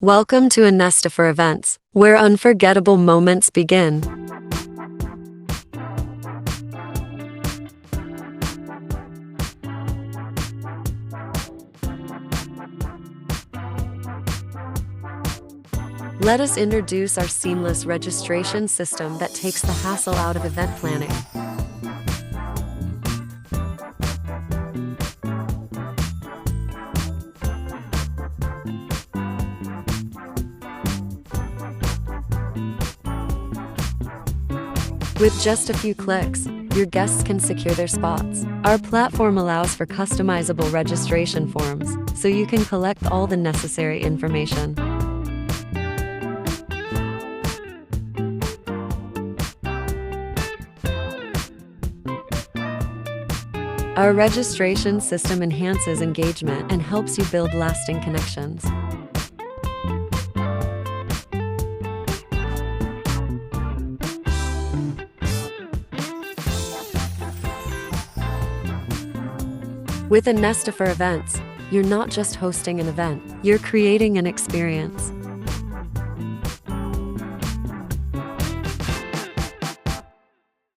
Welcome to Insta for events, where unforgettable moments begin. Let us introduce our seamless registration system that takes the hassle out of event planning. With just a few clicks, your guests can secure their spots. Our platform allows for customizable registration forms, so you can collect all the necessary information. Our registration system enhances engagement and helps you build lasting connections. With Insta for events, you're not just hosting an event, you're creating an experience.